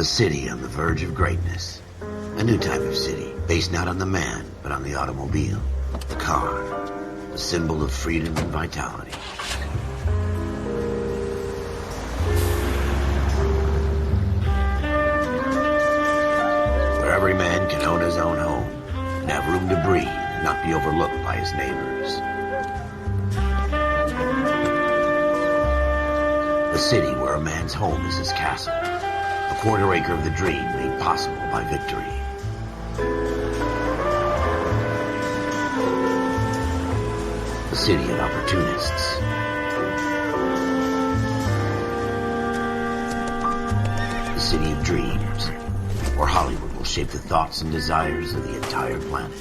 A city on the verge of greatness. A new type of city, based not on the man, but on the automobile. The car. The symbol of freedom and vitality. Where every man can own his own home, and have room to breathe, and not be overlooked by his neighbors. A city where a man's home is his castle. A quarter acre of the dream made possible by victory. A city of opportunists. A city of dreams, where Hollywood will shape the thoughts and desires of the entire planet.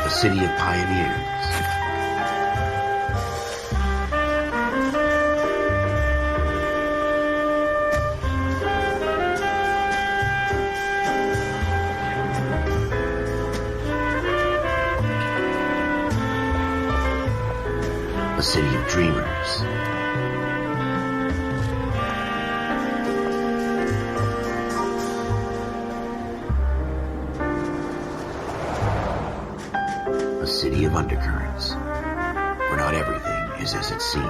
A city of pioneers. A city of dreamers. A city of undercurrents, where not everything is as it seems.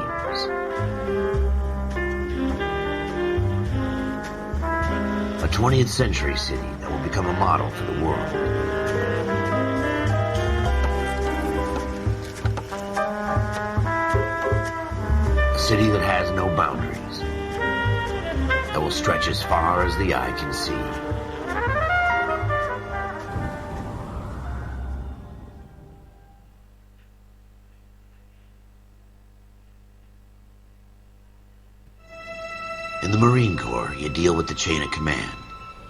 A 20th century city that will become a model for the world. A city that has no boundaries, that will stretch as far as the eye can see. In the Marine Corps, you deal with the chain of command.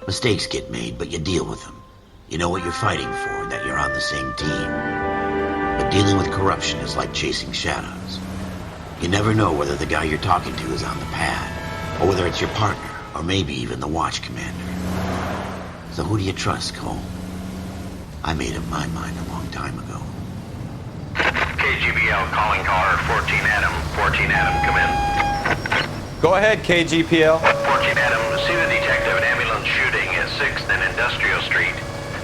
Mistakes get made, but you deal with them. You know what you're fighting for, that you're on the same team. But dealing with corruption is like chasing shadows. You never know whether the guy you're talking to is on the pad, or whether it's your partner, or maybe even the watch commander. So who do you trust, Cole? I made up my mind a long time ago. KGBL calling caller 14 Adam. 14 Adam, come in. Go ahead, KGPL. 14 Adam, see the detective at ambulance shooting at 6th and Industrial Street.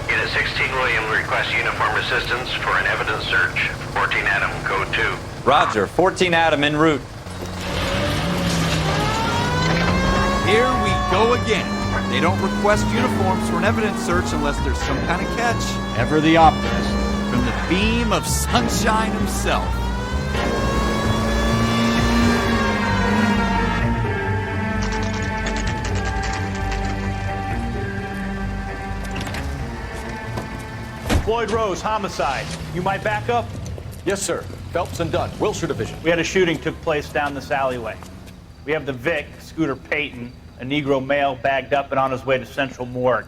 Unit 16 William requests uniform assistance for an evidence search. 14 Adam, code 2. Roger, 14 Adam en route. Here we go again. They don't request uniforms for an evidence search unless there's some kind of catch. Ever the optimist. From the beam of sunshine himself. Floyd Rose, homicide. You might back up? Yes, sir. Phelps and Dunn, Wilshire Division. We had a shooting took place down this alleyway. We have the Vic, Scooter Payton, a Negro male bagged up and on his way to Central Morgue.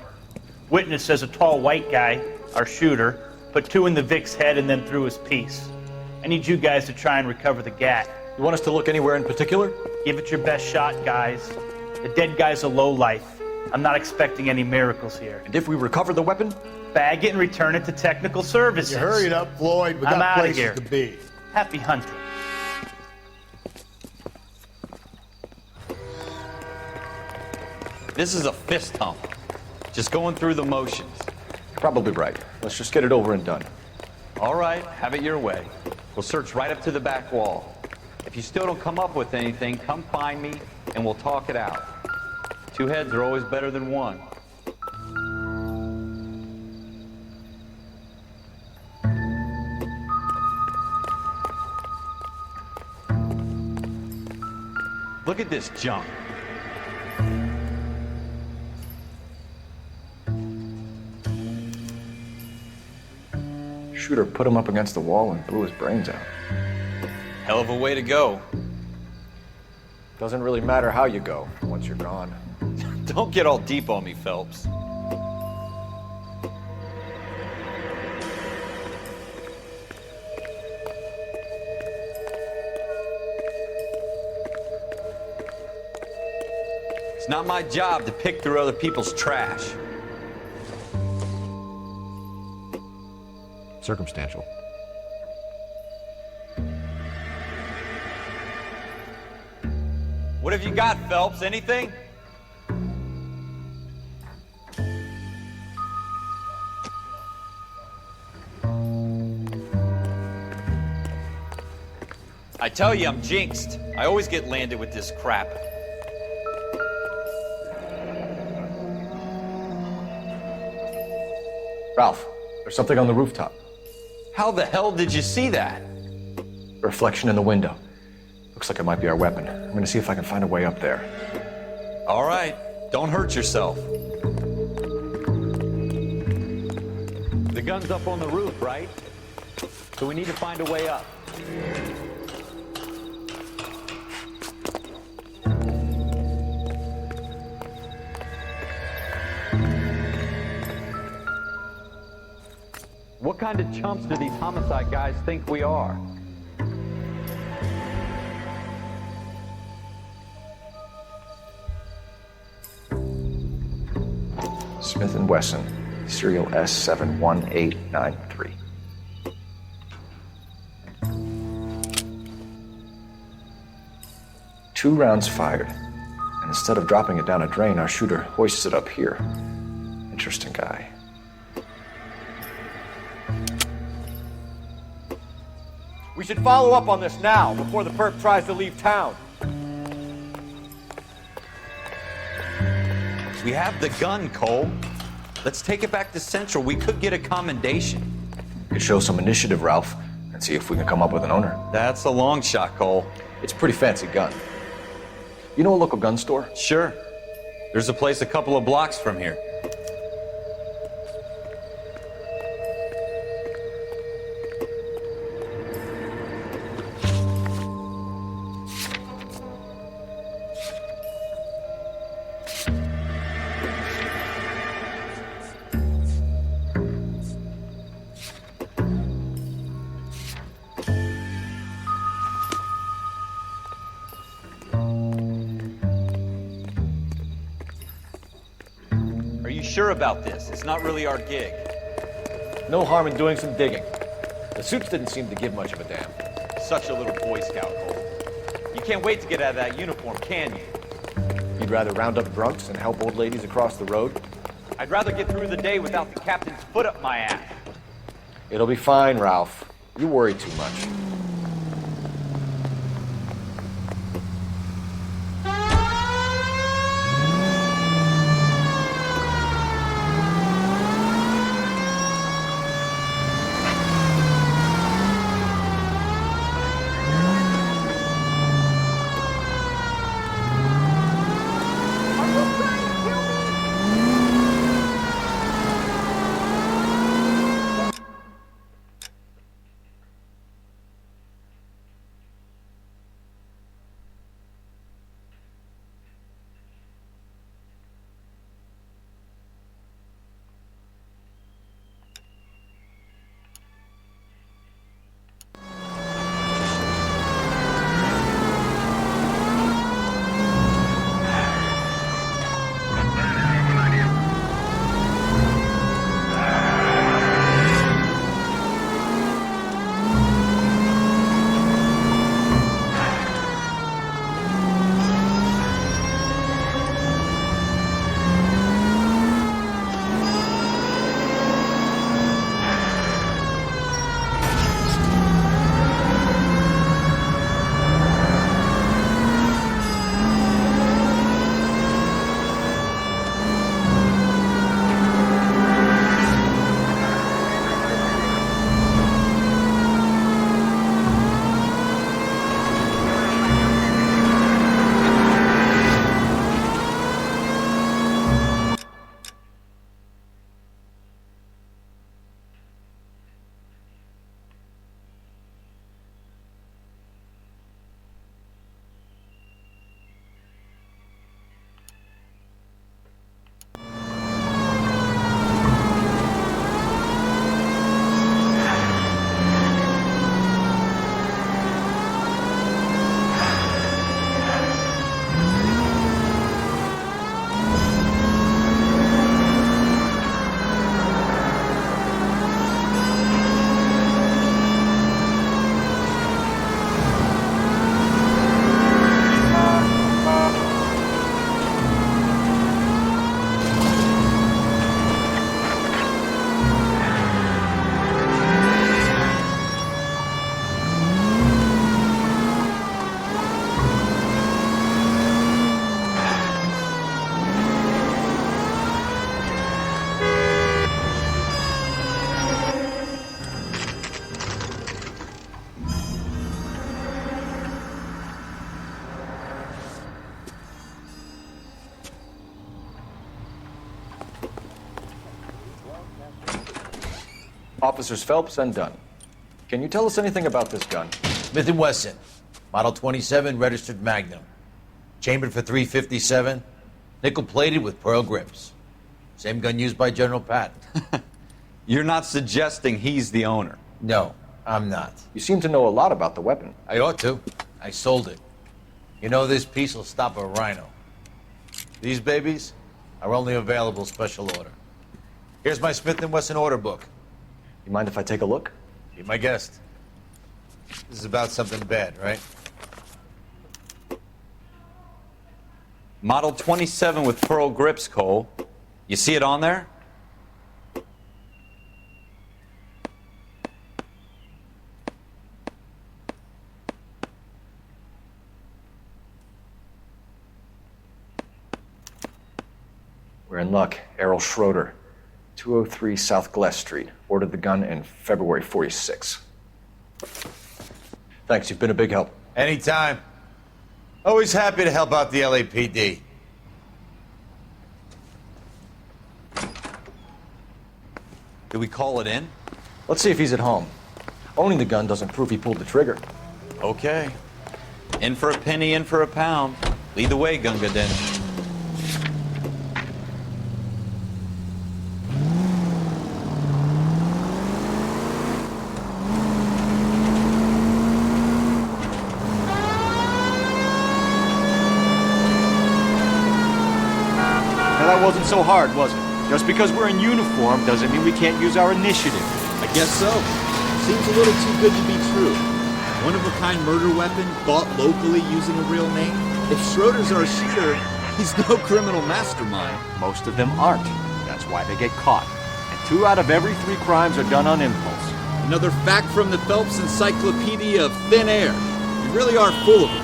Witness says a tall white guy, our shooter, put 2 in the Vic's head and then threw his piece. I need you guys to try and recover the gat. You want us to look anywhere in particular? Give it your best shot, guys. The dead guy's a lowlife. I'm not expecting any miracles here. And if we recover the weapon? Bag it and return it to technical services. You hurried up, Floyd. We I'm got outta places here. to be. Happy hunting. This is a fist hump. Just going through the motions. Probably right. Let's just get it over and done. All right, have it your way. We'll search right up to the back wall. If you still don't come up with anything, come find me and we'll talk it out. 2 heads are always better than 1. Look at this junk. Shooter put him up against the wall and blew his brains out. Hell of a way to go. Doesn't really matter how you go once you're gone. Don't get all deep on me, Phelps. It's not my job to pick through other people's trash. Circumstantial. What have you got, Phelps? Anything? I tell you, I'm jinxed. I always get landed with this crap. Ralph, there's something on the rooftop. How the hell did you see that? A reflection in the window. Looks like it might be our weapon. I'm gonna see if I can find a way up there. All right, don't hurt yourself. The gun's up on the roof, right? So we need to find a way up. What kind of chumps do these homicide guys think we are? Smith & Wesson, serial S71893. Two rounds fired, and instead of dropping it down a drain, our shooter hoists it up here. Interesting guy. We should follow up on this now, before the perp tries to leave town. We have the gun, Cole. Let's take it back to Central. We could get a commendation. We could show some initiative, Ralph, and see if we can come up with an owner. That's a long shot, Cole. It's a pretty fancy gun. You know a local gun store? Sure. There's a place a couple of blocks from here. Sure about this. It's not really our gig. No harm in doing some digging. The suits didn't seem to give much of a damn. Such a little Boy Scout, Cole. You can't wait to get out of that uniform, can you? You'd rather round up drunks and help old ladies across the road? I'd rather get through the day without the captain's foot up my ass. It'll be fine, Ralph. You worry too much. Officers Phelps and Dunn. Can you tell us anything about this gun? Smith & Wesson, Model 27, registered Magnum. Chambered for .357, nickel-plated with pearl grips. Same gun used by General Patton. You're not suggesting he's the owner? No, I'm not. You seem to know a lot about the weapon. I ought to. I sold it. You know, this piece will stop a rhino. These babies are only available special order. Here's my Smith & Wesson order book. You mind if I take a look? Be my guest. This is about something bad, right? Model 27 with pearl grips, Cole. You see it on there? We're in luck. Errol Schroeder, 203 South Glass Street. Ordered the gun in February '46. Thanks, you've been a big help. Anytime. Always happy to help out the LAPD. Did we call it in? Let's see if he's at home. Owning the gun doesn't prove he pulled the trigger. Okay. In for a penny, in for a pound. Lead the way, Gunga Din. Now that wasn't so hard, was it? Just because we're in uniform doesn't mean we can't use our initiative. I guess so. Seems a little too good to be true. One-of-a-kind murder weapon bought locally using a real name? If Schroeder's our shooter, he's no criminal mastermind. Most of them aren't. That's why they get caught. And 2 out of every 3 crimes are done on impulse. Another fact from the Phelps Encyclopedia of Thin Air. You really are full of it.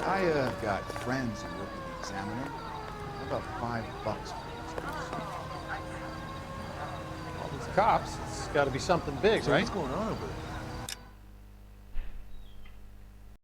I got friends who work at the Examiner. How about $5 for All these cops, it's got to be something big, So right? what's going on over there?